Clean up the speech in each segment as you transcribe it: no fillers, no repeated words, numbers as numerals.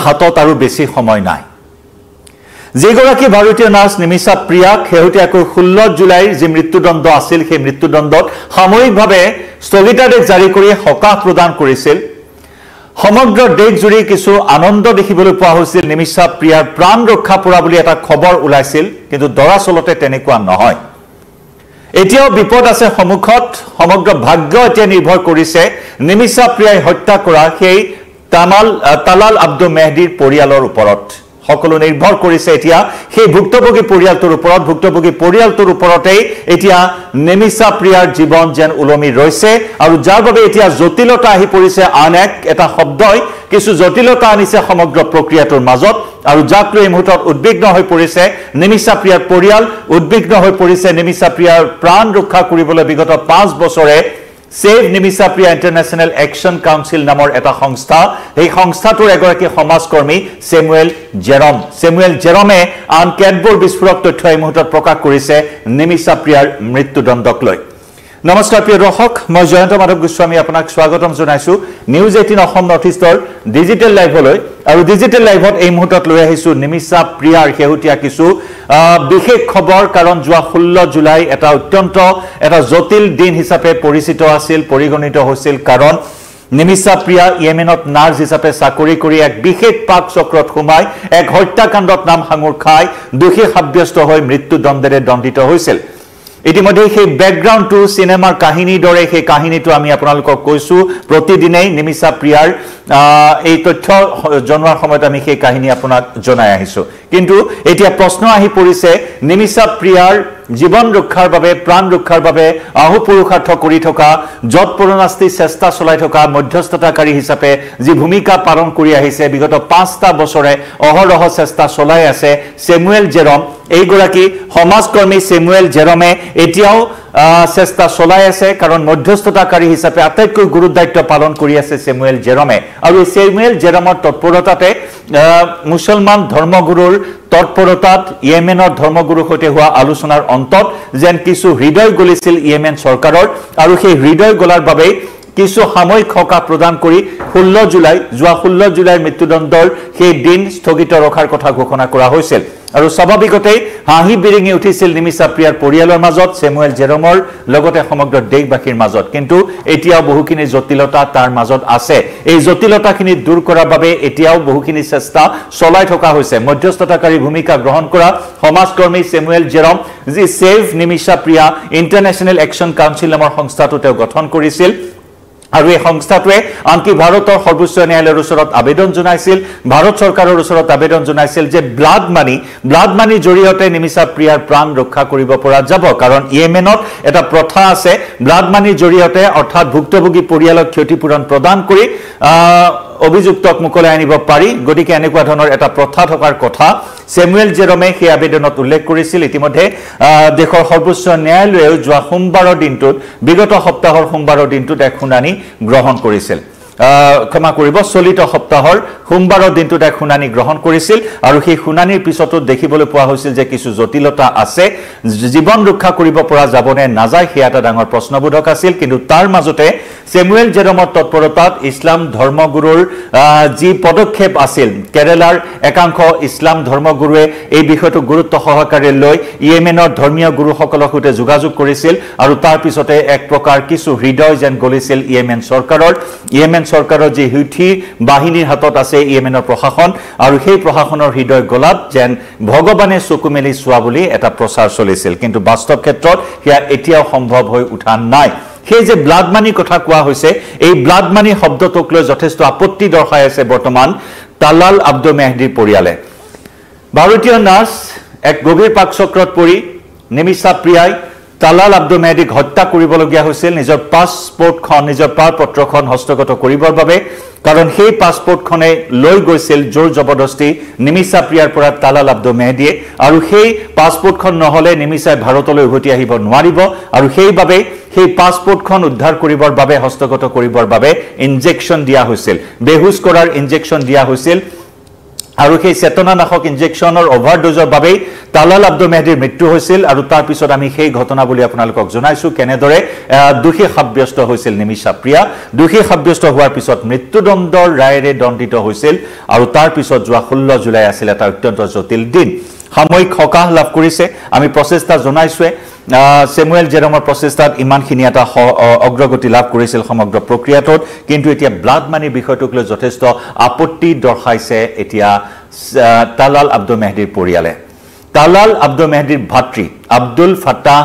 হাতত আৰু বেছি সময় নাই যেগৰাকী ভাৰতীয় নাৰ্ছ নিমিষা প্ৰিয়াক শেহতীয়াকৈ 16 জুলাইৰ যি মৃত্যুদণ্ড আছিল সেই মৃত্যুদণ্ডত সাময়িকভাৱে স্থগিতাদেশ জাৰি কৰি সকাহ প্ৰদান কৰিছিল সমগ্ৰ দেশ জুৰি কিছু আনন্দ দেখিবলৈ পোৱা হৈছিল নিমিষা প্ৰিয়াৰ প্ৰাণ ৰক্ষা পৰা বুলি এটা খবৰ ওলাইছিল কিন্তু দৰাচলতে তেনেকুৱা নহয় এতিয়াও বিপদ আছে সন্মুখত সমগ্ৰ ভাগ্য এতিয়া নিৰ্ভৰ কৰিছে নিমিষা প্ৰিয়াই হত্যা কৰা সেই তালাল আব্দুল মেহদিৰ পৰিয়ালৰ ওপৰত সকলো নিৰ্ভৰ কৰিছে এতিয়া সেই ভুক্তভোগী পৰিয়ালটোৰ ওপৰতেই এতিয়া নিমিষা প্ৰিয়াৰ জীৱন যেন উলমি ৰৈছে আৰু যাৰ বাবে এতিয়া জটিলতা আহি পৰিছে আন এটা শব্দই কিছু জটিলতা আনিছে সমগ্ৰ প্ৰক্ৰিয়াটোৰ মাজত আৰু যাক লৈ এই মুহূৰ্তত উদ্বিগ্ন হৈ পৰিছে নিমিষা প্ৰিয়াৰ পৰিয়াল উদ্বিগ্ন হৈ পৰিছে নিমিষা প্ৰিয়াৰ প্ৰাণ ৰক্ষা কৰিবলৈ বিগত 5 বছৰে save Nimisha Priya international action council নামৰ এটা সংস্থা এই সংস্থাটোৰ এগৰাকী সমাজকৰ্মী সেমুৱেল জেৰমে আন কেতবোৰ বিস্ফোৰক তথ্য এই মুহূৰ্তত প্ৰকাশ কৰিছে নিমিষা প্ৰিয়াৰ মৃত্যুদণ্ডক লৈ নমস্কাৰ প্ৰিয় দৰ্শক মই জয়ন্ত মাধৱ গোস্বামী আপোনাক স্বাগতম জনাইছো নিউজ 18 অসম নৰ্থ ইষ্টৰ ডিজিটেল লাইভলৈ আৰু ডিজিটেল লাইভত এই মুহূৰ্তত লৈ আহিছো নিমিষা প্ৰিয়াৰ শেহতীয়া কিছু বিশেষ খবৰ কাৰণ যোৱা 16 জুলাই এটা অত্যন্ত এটা জটিল দিন হিচাপে পৰিগণিত হৈছিল কাৰণ নিমিষা প্ৰিয়া ইয়েমেনত নাৰ্ছ হিচাপে চাকৰি কৰি এক বিশেষ পাক চক্ৰত সোমাই এক হত্যাকাণ্ডত নাম সাঙুৰ খাই দোষী সাব্যস্ত হৈ মৃত্যুদণ্ডেৰে দণ্ডিত হৈছিল ইতিমধ্যে সেই ব্যাকগ্ৰাউণ্ডটো সিনেমাৰ কাহিনীৰ দৰে সেই কাহিনীটো আমি আপোনালোকক কৈছো প্ৰতিদিনেই নিমিষা প্ৰিয়াৰ এই তথ্য জনোৱাৰ সময়ত আমি সেই কাহিনী আপোনাক জনাই আহিছো কিন্তু এতিয়া প্ৰশ্ন আহি পৰিছে নিমিষা প্ৰিয়াৰ জীৱন ৰক্ষাৰ বাবে প্ৰাণ ৰক্ষাৰ বাবে আহুপুৰুষাৰ্থ কৰি থকা যৎপৰোনাস্তি চেষ্টা চলাই থকা মধ্যস্থতাকাৰী হিচাপে যি ভূমিকা পালন কৰি আহিছে বিগত 5টা বছৰে অহৰহ চেষ্টা চলাই আছে সেমুৱেল জেৰম এইগৰাকী সমাজকৰ্মী সেমুৱেল জেৰমে এতিয়াও চেষ্টা চলাই আছে কাৰণ মধ্যস্থতাকাৰী হিচাপে আটাইতকৈ গুৰুত্ব দায়িত্ব পালন কৰি আছে সেমুৱেল জেৰমে আৰু সেমুৱেল জেৰমৰ তৎপৰতাতে মুছলমান ধৰ্মগুৰুৰ তৎপৰতাত ইয়েমেনৰ ধৰ্মগুৰুৰ সৈতে হোৱা আলোচনাৰ অন্তত যেন কিছু হৃদয় গলিছিল ইয়েমেন চৰকাৰৰ আৰু সেই হৃদয় গলাৰ বাবে কিছু সাময়িক সকাহ প্ৰদান কৰি 16 জুলাইৰ মৃত্যুদণ্ডৰ সেই দিন স্থগিত ৰখাৰ কথা ঘোষণা কৰা হৈছিল আৰু স্বাভাৱিকতেই হাঁহি বিৰিঙি উঠিছিল নিমিষা প্ৰিয়াৰ পৰিয়ালৰ মাজত সেমুৱেল জেৰমৰ লগতে সমগ্ৰ দেশবাসীৰ মাজত কিন্তু এতিয়াও বহুখিনি জটিলতা তাৰ মাজত আছে এই জটিলতাখিনি দূৰ কৰাৰ বাবে এতিয়াও বহুখিনি চেষ্টা চলাই থকা হৈছে মধ্যস্থতাকাৰী ভূমিকা গ্ৰহণ কৰা সমাজকৰ্মী সেমুৱেল জেৰম যি save Nimisha Priya international action council নামৰ সংস্থাটো তেওঁ গঠন কৰিছিল আৰু এই সংস্থাটোৱে আনকি ভাৰতৰ সৰ্বোচ্চ ন্যায়ালয়ৰ ওচৰত আবেদন জনাইছিল ভাৰত চৰকাৰৰ ওচৰত আবেদন জনাইছিল যে ব্লাড মানি জৰিয়তে নিমিষা প্ৰিয়াৰ প্ৰাণ ৰক্ষা কৰিব পৰা যাব কাৰণ ইয়েমেনত এটা প্ৰথা আছে ব্লাড মানিৰ জৰিয়তে অৰ্থাৎ ভুক্তভোগী পৰিয়ালক ক্ষতিপূৰণ প্ৰদান কৰি অভিযুক্তক মুকলাই আনিব পাৰি গতিকে এনেকুৱা ধৰণৰ এটা প্ৰথা থকাৰ কথা সেমুৱেল জেৰমে সেই আবেদনত উল্লেখ কৰিছিল ইতিমধ্যে দেশৰ সৰ্বোচ্চ ন্যায়ালয়ে যোৱা সোমবাৰৰ দিনটোত বিগত সপ্তাহৰ সোমবাৰৰ দিনটোত এক শুনানি গ্ৰহণ কৰিছিল ক্ষমা কৰিব চলিত সপ্তাহৰ সোমবাৰৰ দিনটোত এক শুনানি গ্ৰহণ কৰিছিল আৰু সেই শুনানিৰ পিছতো দেখিবলৈ পোৱা হৈছিল যে কিছু জটিলতা আছে জীৱন ৰক্ষা কৰিব পৰা যাবনে নাযায় সেয়া এটা ডাঙৰ প্ৰশ্নবোধক আছিল কিন্তু তাৰ মাজতে সেমুৱেল জেৰমৰ তৎপৰতাত ইছলাম ধৰ্মগুৰুৰ যি পদক্ষেপ আছিল কেৰালাৰ একাংশ ইছলাম ধৰ্মগুৰুৱে এই বিষয়টো গুৰুত্ব সহকাৰে লৈ ইয়েমেনৰ ধৰ্মীয় গুৰুসকলৰ সৈতে যোগাযোগ কৰিছিল আৰু তাৰ পিছতে এক প্ৰকাৰ কিছু হৃদয় যেন গলিছিল ইয়েমেন চৰকাৰৰ যি হুথি বাহিনীৰ হাতত আছে ইয়েমেনৰ প্ৰশাসন আৰু সেই প্ৰশাসনৰ হৃদয় গলাত যেন ভগৱানে চকু মেলি চোৱা বুলি এটা প্ৰচাৰ চলিছিল কিন্তু বাস্তৱ ক্ষেত্ৰত সেয়া এতিয়াও সম্ভৱ হৈ উঠা নাই সেই যে ব্লাড মানি কথা কোৱা হৈছে এই ব্লাড মানি শব্দটোক লৈ যথেষ্ট আপত্তি দৰ্শাই আছে বৰ্তমান তালাল আব্দুল মেহদিৰ পৰিয়ালে ভাৰতীয় নাৰ্ছ এক গভীৰ পাকচক্ৰত পৰি নিমিষা প্ৰিয়াই তালাল আব্দুল মেহদিক হত্যা কৰিবলগীয়া হৈছিল নিজৰ পাছপোৰ্টখন নিজৰ পাৰপত্ৰখন হস্তগত কৰিবৰ বাবে কাৰণ সেই পাছপোৰ্টখনে লৈ গৈছিল জোৰ জবৰদস্তি নিমিষা প্ৰিয়াৰ পৰা তালাল আব্দুল মেহদিয়ে আৰু সেই পাছপোৰ্টখন নহলে নিমিষাই ভাৰতলৈ উভতি আহিব নোৱাৰিব আৰু সেইবাবে সেই পাছপোৰ্টখন উদ্ধাৰ কৰিবৰ বাবে হস্তগত কৰিবৰ বাবে ইনজেকচন দিয়া হৈছিল বেহুছ কৰাৰ ইনজেকচন দিয়া হৈছিল আৰু সেই চেতনানাশক ইনজেকশ্যনৰ অভাৰডোজৰ বাবেই তালাল আব্দুল মেহদিৰ মৃত্যু হৈছিল আৰু তাৰ পিছত আমি সেই ঘটনা বুলি আপোনালোকক জনাইছো কেনেদৰে দোষী সাব্যস্ত হৈছিল নিমিষা প্ৰিয়া দোষী সাব্যস্ত হোৱাৰ পিছত মৃত্যুদণ্ডৰ ৰায়েৰে দণ্ডিত হৈছিল আৰু তাৰ পিছত যোৱা 16 জুলাই আছিল এটা অত্যন্ত জটিল দিন সাময়িক সকাহ লাভ কৰিছে আমি প্ৰচেষ্টা জনাইছোৱে সেমুৱেল জেৰমৰ প্ৰচেষ্টাত ইমানখিনি এটা অগ্ৰগতি লাভ কৰিছিল সমগ্ৰ প্ৰক্ৰিয়াটোত কিন্তু এতিয়া ব্লাড মানি বিষয়টোক লৈ যথেষ্ট আপত্তি দৰ্শাইছে এতিয়া তালাল আব্দুল মেহদিৰ পৰিয়ালে তালাল আব্দুল মেহদিৰ ভাতৃ আব্দুল ফাতাহ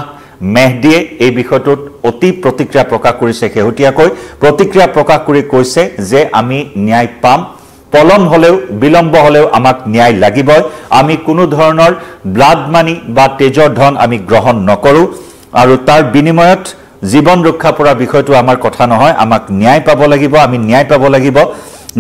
মেহদিয়ে এই বিষয়টোত অতি প্ৰতিক্ৰিয়া প্ৰকাশ কৰিছে শেহতীয়াকৈ প্ৰতিক্ৰিয়া প্ৰকাশ কৰি কৈছে যে আমি ন্যায় পাম পলম হলেও বিলম্ব হলেও আমাক ন্যায় লাগিবই আমি কোনো ধৰণৰ ব্লাড মানি বা তেজৰ ধন আমি গ্ৰহণ নকৰো আৰু তাৰ বিনিময়ত জীৱন ৰক্ষা পৰা বিষয়টো আমাৰ কথা নহয় আমাক ন্যায় পাব লাগিব আমি ন্যায় পাব লাগিব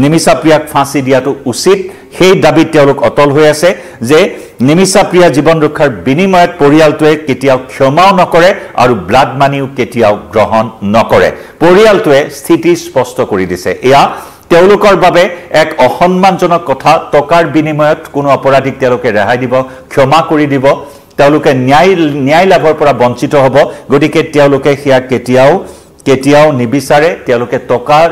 নিমিষা প্ৰিয়াক ফাঁসি দিয়াটো উচিত সেই দাবীত তেওঁলোক অটল হৈ আছে যে নিমিষা প্ৰিয়া জীৱন ৰক্ষাৰ বিনিময়ত পৰিয়ালটোৱে কেতিয়াও ক্ষমাও নকৰে আৰু ব্লাড মানিও কেতিয়াও গ্ৰহণ নকৰে পৰিয়ালটোৱে স্থিতি স্পষ্ট কৰি দিছে এয়া তেওঁলোকৰ বাবে এক অসন্মানজনক কথা টকাৰ বিনিময়ত কোনো অপৰাধীক তেওঁলোকে ৰেহাই দিব ক্ষমা কৰি দিব তেওঁলোকে ন্যায় লাভৰ পৰা বঞ্চিত হ'ব গতিকে তেওঁলোকে হিয়া কেতিয়াও নিবিচাৰে তেওঁলোকে টকাৰ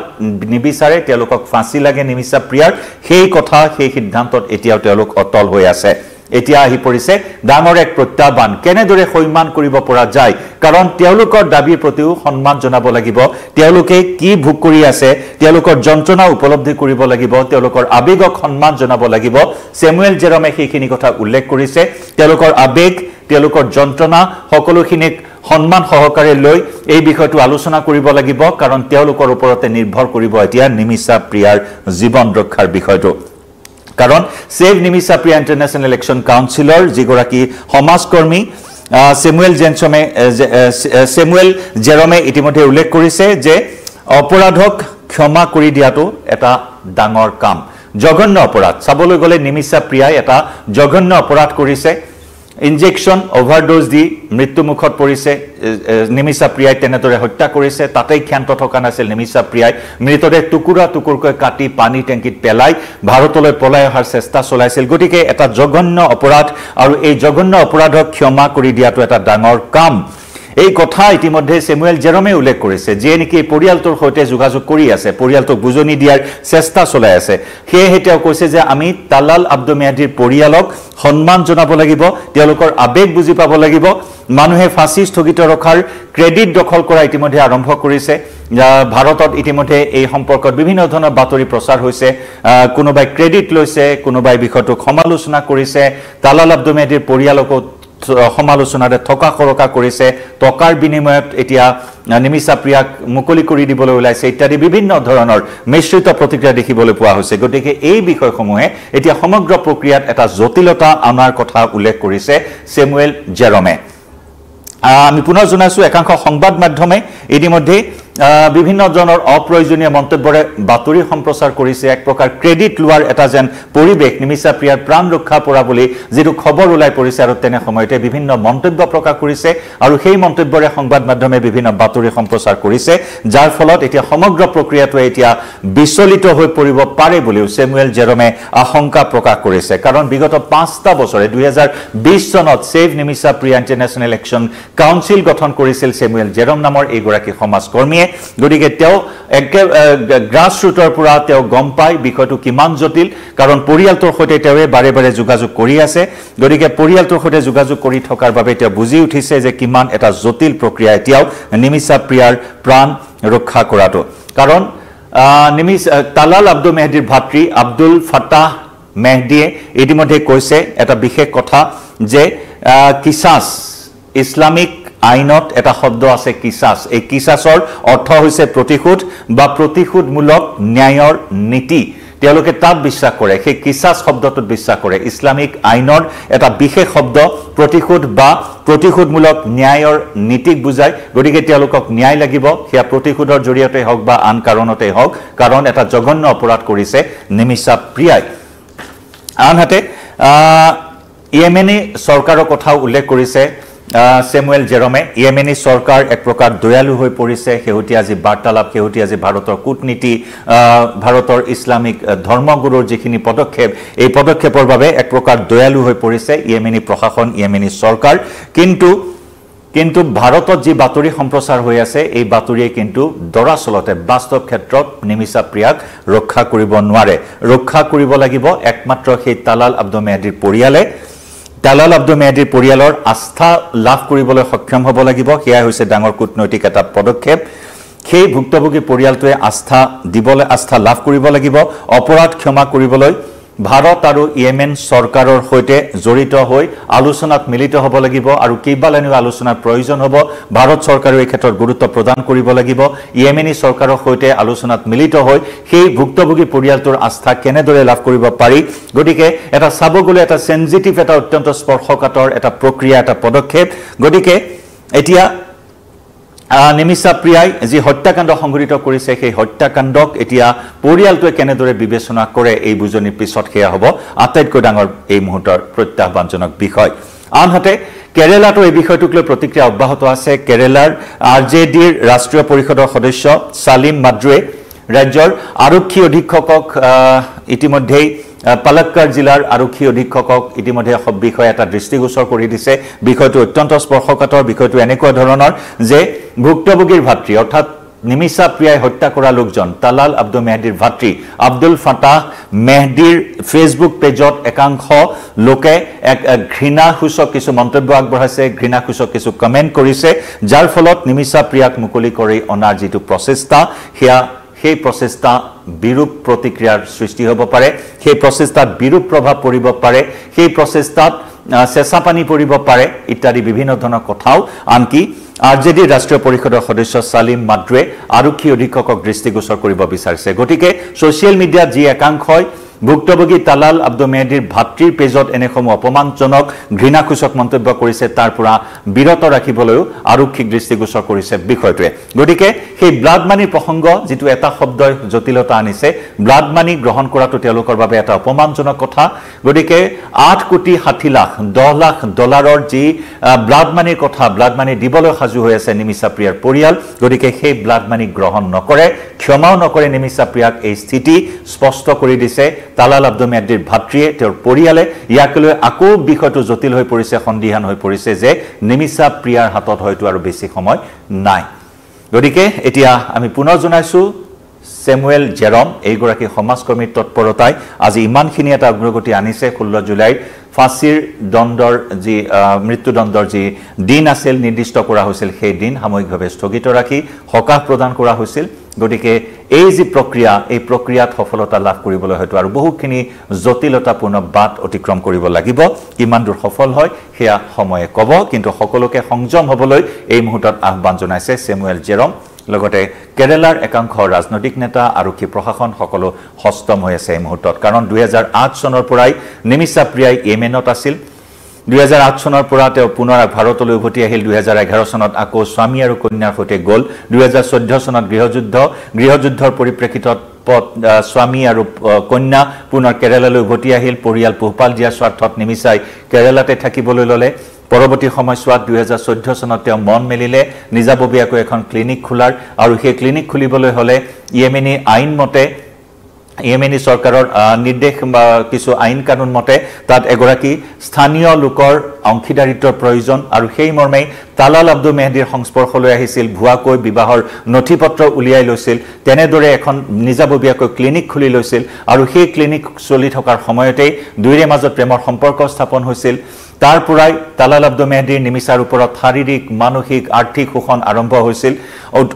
নিবিচাৰে তেওঁলোকক ফাঁসি লাগে নিমিষা প্ৰিয়াৰ সেই কথা সেই সিদ্ধান্তত এতিয়াও তেওঁলোক অটল হৈ আছে এতিয়া আহি পৰিছে ডাঙৰ এক প্ৰত্যাহ্বান কেনেদৰে সন্মান কৰিব পৰা যায় কাৰণ তেওঁলোকৰ দাবীৰ প্ৰতিও সন্মান জনাব লাগিব তেওঁলোকে কি ভোগ কৰি আছে তেওঁলোকৰ যন্ত্ৰণা উপলব্ধি কৰিব লাগিব তেওঁলোকৰ আবেগক সন্মান জনাব লাগিব সেমুৱেল জেৰমে সেইখিনি কথা উল্লেখ কৰিছে তেওঁলোকৰ আবেগ তেওঁলোকৰ যন্ত্ৰণা সকলোখিনিক সন্মান সহকাৰে লৈ এই বিষয়টো আলোচনা কৰিব লাগিব কাৰণ তেওঁলোকৰ ওপৰতে নিৰ্ভৰ কৰিব এতিয়া নিমিষা প্ৰিয়াৰ জীৱন ৰক্ষাৰ বিষয়টো কাৰণ save Nimisha Priya international election council যিগৰাকী সমাজকৰ্মী সেমুৱেল জেৰমে ইতিমধ্যে উল্লেখ কৰিছে যে অপৰাধক ক্ষমা কৰি দিয়াটো এটা ডাঙৰ কাম জঘন্য অপৰাধ চাবলৈ গ'লে নিমিষা প্ৰিয়াই এটা জঘন্য অপৰাধ কৰিছে ইনজেকশ্যন অভাৰডোজ দি মৃত্যুমুখত পৰিছে নিমিষা প্ৰিয়াই তেনেদৰে হত্যা কৰিছে তাতেই ক্ষান্ত থকা নাছিল নিমিষা প্ৰিয়াই মৃতদেহ টুকুৰা টুকুৰকৈ কাটি পানী টেংকিত পেলাই ভাৰতলৈ পলাই অহাৰ চেষ্টা চলাইছিল গতিকে এটা জঘন্য অপৰাধ আৰু এই জঘন্য অপৰাধক ক্ষমা কৰি দিয়াটো এটা ডাঙৰ কাম এই কথা ইতিমধ্যে সেমুৱেল জেৰমে উল্লেখ কৰিছে যে নেকি পৰিয়ালটোৰ সৈতে যোগাযোগ কৰি আছে পৰিয়ালটোক বুজনি দিয়াৰ চেষ্টা চলাই আছে সেয়েহে তেওঁ কৈছে যে আমি তালাল আব্দুল মেহদিৰ পৰিয়ালক সন্মান জনাব লাগিব তেওঁলোকৰ আবেগ বুজি পাব লাগিব মানুহে ফাঁসি স্থগিত ৰখাৰ ক্ৰেডিট দখল কৰা ইতিমধ্যে আৰম্ভ কৰিছে ভাৰতত ইতিমধ্যে এই সম্পৰ্কত বিভিন্ন ধৰণৰ বাতৰি প্ৰচাৰ হৈছে কোনোবাই ক্ৰেডিট লৈছে কোনোবাই বিষয়টোক সমালোচনা কৰিছে তালাল আব্দুল মেহদিৰ পৰিয়ালক সমালোচনাৰে থকা কৰকা কৰিছে টকাৰ বিনিময়ত এতিয়া নিমিষা প্ৰিয়াক মুকলি কৰি দিবলৈ ওলাইছে ইত্যাদি বিভিন্ন ধৰণৰ মিশ্ৰিত প্ৰতিক্ৰিয়া দেখিবলৈ পোৱা হৈছে গতিকে এই বিষয়সমূহে এতিয়া সমগ্ৰ প্ৰক্ৰিয়াত এটা জটিলতা অনাৰ কথা উল্লেখ কৰিছে সেমুৱেল জেৰমে আমি পুনৰ জনাইছো একাংশ সংবাদ মাধ্যমে ইতিমধ্যে বিভিন্ন জনৰ অপ্ৰয়োজনীয় মন্তব্যৰে বাতৰি সম্প্ৰচাৰ কৰিছে এক প্ৰকাৰ ক্ৰেডিট লোৱাৰ এটা যেন পৰিবেশ নিমিষা প্ৰিয়াৰ প্ৰাণ ৰক্ষা পৰা বুলি যেটো খবৰ ওলাই পৰিছে আৰু তেনে সময়তে বিভিন্ন মন্তব্য প্ৰকাশ কৰিছে আৰু সেই মন্তব্যৰে সংবাদ মাধ্যমে বিভিন্ন বাতৰি সম্প্ৰচাৰ কৰিছে যাৰ ফলত এতিয়া সমগ্ৰ প্ৰক্ৰিয়াটোৱে এতিয়া বিচলিত হৈ পৰিব পাৰে বুলিও সেমুৱেল জেৰমে আশংকা প্ৰকাশ কৰিছে কাৰণ বিগত 5টা বছৰে 2020 চনত save Nimisha Priya international election council গঠন কৰিছিল সেমুৱেল জেৰম নামৰ এইগৰাকী সমাজকৰ্মীয়ে গতিকে তেওঁ গ্ৰাস ৰুটৰ পৰা তেওঁ গম পায় বিষয়টো কিমান জটিল কাৰণ পৰিয়ালটোৰ সৈতে তেওঁ বাৰে বাৰে যোগাযোগ কৰি আছে গতিকে পৰিয়ালটোৰ সৈতে যোগাযোগ কৰি থকাৰ বাবে তেওঁ বুজি উঠিছে যে কিমান এটা জটিল প্ৰক্ৰিয়া এতিয়াও নিমিষা প্ৰিয়াৰ প্ৰাণ ৰক্ষা কৰাটো কাৰণ তালাল আব্দুল মেহদিৰ ভাতৃ আব্দুল ফাতাহ মেহদিয়ে ইতিমধ্যে কৈছে এটা বিশেষ কথা যে কিসাস ইসলামিক আইনত এটা শব্দ আছে কিসাস এই কিসাসৰ অৰ্থ হৈছে প্ৰতিশোধ বা প্ৰতিশোধমূলক ন্যায়ৰ নীতি তেওঁলোকে তাত বিশ্বাস কৰে সেই কিসাস শব্দটোত বিশ্বাস কৰে ইসলামিক আইনৰ এটা বিশেষ শব্দ প্ৰতিশোধ বা প্ৰতিশোধমূলক ন্যায়ৰ নীতিক বুজায় গতিকে তেওঁলোকক ন্যায় লাগিব হিয়া প্ৰতিশোধৰ জৰিয়তে হওক বা আন কাৰণতে হওক কাৰণ এটা জঘন্য অপৰাধ কৰিছে নিমিষা প্ৰিয়াই আনহাতে ইয়েমেনি চৰকাৰৰ কথা উল্লেখ কৰিছে Samuel Jerome, Yemeni Sarkar এক প্ৰকাৰ দয়ালু হৈ পৰিছে হেউটিয়া যি বাৰ্তালাপ হেউটিয়া যি ভাৰতৰ কূটনীতি ভাৰতৰ ইসলামিক ধৰ্মগুৰুৰ যিখিনি পদক্ষেপ এই পদক্ষেপৰ বাবে এক প্ৰকাৰ দয়ালু হৈ পৰিছে ইয়েমেনি প্ৰশাসন ইয়েমেনি সৰকাৰ কিন্তু ভাৰতত যি বাতৰি সম্প্ৰচাৰ হৈ আছে এই বাতৰিয়ে কিন্তু দৰাচলতে বাস্তৱ ক্ষেত্ৰত নিমিষা প্ৰিয়াক ৰক্ষা কৰিব নোৱাৰে ৰক্ষা কৰিব লাগিব একমাত্ৰ সেই তালাল আব্দুল মেহদীৰ পৰিয়ালে তালাল আব্দুল মেহদীৰ পৰিয়ালৰ আস্থা লাভ কৰিবলৈ সক্ষম হ'ব লাগিব হেয়া হৈছে ডাঙৰ কূটনৈতিক এটা পদক্ষেপ সেই ভুক্তভোগী পৰিয়ালটোৱে আস্থা লাভ কৰিব লাগিব অপৰাধ ক্ষমা কৰিবলৈ ভাৰত আৰু ইয়েমেন সৰকাৰৰ হৈতে জড়িত হৈ আলোচনাত মিলিত হ'ব লাগিব আৰু কেইবালানিও আলোচনাৰ প্ৰয়োজন হ'ব ভাৰত সৰকাৰে এই ক্ষেত্ৰত গুৰুত্ব প্ৰদান কৰিব লাগিব ইয়েমেনি সৰকাৰৰ হৈতে আলোচনাত মিলিত হৈ সেই ভুক্তভোগী পৰিয়ালটোৰ আস্থা কেনেদৰে লাভ কৰিব পাৰি গতিকে এটা সাবগলে এটা সেনজিটিভ এটা অত্যন্ত স্পৰ্শকাতৰ এটা প্ৰক্ৰিয়া এটা পদক্ষেপ গতিকে এতিয়া নিমিষা প্ৰিয়াই যি হত্যাকাণ্ড সংঘটিত কৰিছে সেই হত্যাকাণ্ডক এতিয়া পৰিয়ালটোৱে কেনেদৰে বিবেচনা কৰে এই বুজনিৰ পিছত হেয়া হ'ব আটাইতকৈ ডাঙৰ এই মুহূৰ্তৰ প্ৰত্যাহ্বানজনক বিষয় আনহাতে কেৰালাটো এই বিষয়টোক লৈ প্ৰতিক্ৰিয়া অব্যাহত আছে কেৰালাৰ আৰজেডিৰ ৰাষ্ট্ৰীয় পৰিষদৰ সদস্য সালিম মাদ্ৰুৱে ৰাজ্যৰ আৰক্ষী অধীক্ষকক ইতিমধ্যে পালাক্কাড় জিলাৰ আৰক্ষী অধীক্ষকক ইতিমধ্যে বিষয় এটা দৃষ্টিগোচৰ কৰি দিছে বিষয়টো অত্যন্ত স্পৰ্শকাতৰ বিষয়টো এনেকুৱা ধৰণৰ যে ভুক্তভোগীৰ ভাতৃ অৰ্থাৎ নিমিষা প্ৰিয়াই হত্যা কৰা লোকজন তালাল আব্দুল মেহদীৰ ভাতৃ আব্দুল ফাতাহ মেহদীৰ ফেসবুক পেজত একাংশ লোকে এক ঘৃণাসূচক কিছু মন্তব্য আগবঢ়াইছে ঘৃণাসূচক কিছু কমেন্ট কৰিছে যাৰ ফলত নিমিষা প্ৰিয়াক মুকলি কৰি অনাৰ যিটো প্ৰচেষ্টা সেই প্ৰচেষ্টা বিৰূপ প্ৰতিক্ৰিয়াৰ সৃষ্টি হ'ব পাৰে সেই প্ৰচেষ্টাত বিৰূপ প্ৰভাৱ পৰিব পাৰে সেই প্ৰচেষ্টাত চেঁচাপানী পৰিব পাৰে ইত্যাদি বিভিন্ন ধৰণৰ কথাও আনকি আৰজেডি ৰাষ্ট্ৰীয় পৰিষদৰ সদস্য সালিম মাদ্ৰুৱে আৰক্ষী অধীক্ষকক দৃষ্টিগোচৰ কৰিব বিচাৰিছে গতিকে সোশ্যাল মিডিয়াত যি একাংশই ভুক্তভোগী তালাল আব্দুল মেহদীৰ ভাতৃৰ পেজত এনেসমূহ অপমানজনক ঘৃণাসূচক মন্তব্য কৰিছে তাৰ পৰা বিৰত ৰাখিবলৈ আৰক্ষীক দৃষ্টিগোচৰ কৰিছে বিষয়টোৱে গতিকে সেই ব্লাড মানিৰ প্ৰসংগ যেটো এটা শব্দই জটিলতা আনিছে ব্লাড মানি গ্ৰহণ কৰাটো তেওঁলোকৰ বাবে এটা অপমানজনক কথা গতিকে 8 কোটি 60 লাখ 10 লাখ ডলাৰৰ যি ব্লাড মানিৰ কথা ব্লাড মানি দিবলৈ সাজু হৈ আছে নিমিষা প্ৰিয়াৰ পৰিয়াল গতিকে সেই ব্লাড মানি গ্ৰহণ নকৰে ক্ষমাও নকৰে নিমিষা প্ৰিয়াক এই স্থিতি স্পষ্ট কৰি দিছে তালাল আব্দুল মেহদীৰ ভাতৃয়ে তেওঁৰ পৰিয়ালে ইয়াকলৈ আকৌ বিষয়টো জটিল হৈ পৰিছে সন্দিহান হৈ পৰিছে যে নিমিষা প্ৰিয়াৰ হাতত হয়তো আৰু বেছি সময় নাই গতিকে এতিয়া আমি পুনৰ জনাইছো Samuel Jerome এইগৰাকী সমাজকৰ্মীৰ তৎপৰতাই আজি ইমানখিনি এটা অগ্ৰগতি আনিছে 16 জুলাই ফাঁসিৰ দণ্ডৰ যি মৃত্যুদণ্ডৰ যি দিন আছিল নিৰ্দিষ্ট কৰা হৈছিল সেই দিন সাময়িকভাৱে স্থগিত ৰাখি হকাহ প্ৰদান কৰা হৈছিল গতিকে এই যি প্ৰক্ৰিয়া এই প্ৰক্ৰিয়াত সফলতা লাভ কৰিবলৈ হয়তো আৰু বহুখিনি জটিলতাপূৰ্ণ বাট অতিক্ৰম কৰিব লাগিব কিমান দূৰ সফল হয় হেয়া সময়ে ক'ব কিন্তু সকলোকে সংযম হ'বলৈ এই মুহূৰ্তত আহ্বান জনাইছে Samuel Jerome লগতে কেৰালাৰ একাংশ ৰাজনৈতিক নেতা আৰক্ষী প্ৰশাসন সকলো হস্তম হৈ আছে এই মুহূৰ্তত কাৰণ 2008 চনৰ পৰাই নিমিষা প্ৰিয়াই ইয়েমেনত আছিল 2008 চনৰ পৰা তেওঁ পুনৰ ভাৰতলৈ উভতি আহিল 2011 চনত আকৌ স্বামী আৰু কন্যাৰ সৈতে গ'ল 2014 চনত গৃহযুদ্ধৰ পৰিপ্ৰেক্ষিতত স্বামী আৰু কন্যা পুনৰ কেৰালালৈ উভতি আহিল পৰিয়াল পোহপাল দিয়াৰ স্বাৰ্থত নিমিষাই কেৰালাতে থাকিবলৈ ল'লে পৰৱৰ্তী সময়ছোৱাত 2014 চনত তেওঁ মন মেলিলে নিজাববীয়াকৈ এখন ক্লিনিক খোলাৰ আৰু সেই ক্লিনিক খুলিবলৈ হলে ইয়েমেনি আইন মতে ইয়েমেনি সৰকাৰৰ নিৰ্দেশ বা কিছু আইন কানুন মতে তাত এগৰাকী স্থানীয় লোকৰ অংশীদাৰিত্বৰ প্ৰয়োজন আৰু সেই মৰ্মে তালাল আব্দুল মেহদীৰ সংস্পৰ্শলৈ আহিছিল ভুৱাকৈ বিবাহৰ নথিপত্ৰ উলিয়াই লৈছিল তেনেদৰে এখন নিজাববীয়াকৈ ক্লিনিক খুলি লৈছিল আৰু সেই ক্লিনিক চলি থকাৰ সময়তে দুইৰে মাজত প্ৰেমৰ সম্পৰ্ক স্থাপন হৈছিল তাৰ পৰাই তালাল আব্দুল মেহদীৰ নিমিষাৰ ওপৰত শাৰীৰিক মানসিক আৰ্থিক শোষণ আৰম্ভ হৈছিল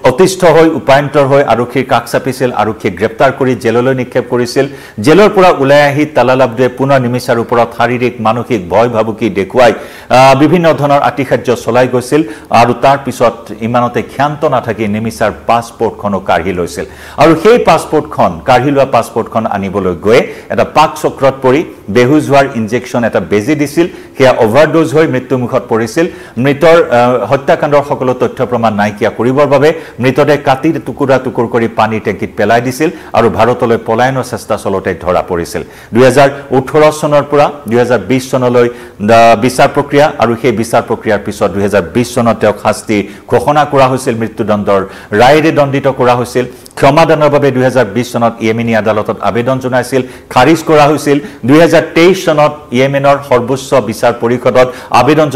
অতিষ্ঠ হৈ উপায়ন্তৰ হৈ আৰক্ষীৰ কাষ চাপিছিল আৰক্ষীয়ে গ্ৰেপ্তাৰ কৰি জেললৈ নিক্ষেপ কৰিছিল জেলৰ পৰা ওলাই আহি তালাল আব্দুৱে পুনৰ নিমিষাৰ ওপৰত শাৰীৰিক মানসিক ভয় ভাবুকি দেখুৱাই বিভিন্ন ধৰণৰ আতিশায্য চলাই গৈছিল আৰু তাৰ পিছত ইমানতে ক্ষান্ত নাথাকি নিমিষাৰ পাছপোৰ্টখনো কাঢ়ি লৈছিল আৰু সেই পাছপোৰ্টখন কাঢ়ি লোৱা পাছপোৰ্টখন আনিবলৈ গৈ এটা পাক চক্ৰত পৰি বেহুজ হোৱাৰ ইনজেকচন এটা বেজি দিছিল সেয়া অভাৰডোজ হৈ মৃত্যুমুখত পৰিছিল মৃতৰ হত্যাকাণ্ডৰ সকলো তথ্য প্ৰমাণ নাইকিয়া কৰিবৰ বাবে মৃতদেহ কাটি টুকুৰা টুকুৰ কৰি পানী টেংকিত পেলাই দিছিল আৰু ভাৰতলৈ পলায়নৰ চেষ্টা চলতে ধৰা পৰিছিল 2018 চনৰ পৰা 2020 চনলৈ বিচাৰ প্ৰক্ৰিয়া আৰু সেই বিচাৰ প্ৰক্ৰিয়াৰ পিছত 2020 চনত তেওঁক শাস্তি ঘোষণা কৰা হৈছিল মৃত্যুদণ্ডৰ ৰায়েৰে দণ্ডিত কৰা হৈছিল ক্ষমাদানৰ বাবে 2020 চনত ইয়েমেনী আদালতত আবেদন জনাইছিল খাৰিজ কৰা হৈছিল 2023 চনত ইয়েমেনৰ সৰ্বোচ্চ বিচাৰ পৰিষদত আবেদন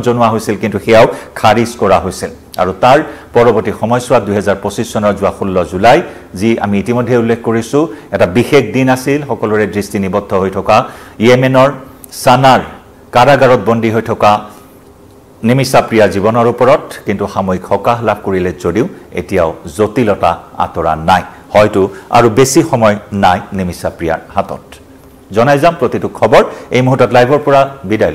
জনোৱা হৈছিল কিন্তু সেয়াও খাৰিজ কৰা হৈছিল আৰু তাৰ পৰৱৰ্তী সময়ছোৱাত 2025 চনৰ 16 জুলাই যি আমি ইতিমধ্যে উল্লেখ কৰিছো এটা বিশেষ দিন আছিল সকলোৰে দৃষ্টি নিবদ্ধ হৈ থকা ইয়েমেনৰ সানাৰ কাৰাগাৰত বন্দী হৈ থকা নিমিষা প্ৰিয়া জীৱনৰ ওপৰত কিন্তু সাময়িক সকাহ লাভ কৰিলে যদিও এতিয়াও জটিলতা আতৰা নাই হয়তো আৰু বেছি সময় নাই নিমিষা প্ৰিয়াৰ হাতত জনাই যাম প্ৰতিটো খবৰ এই মুহূৰ্তত লাইভৰ পৰা বিদায়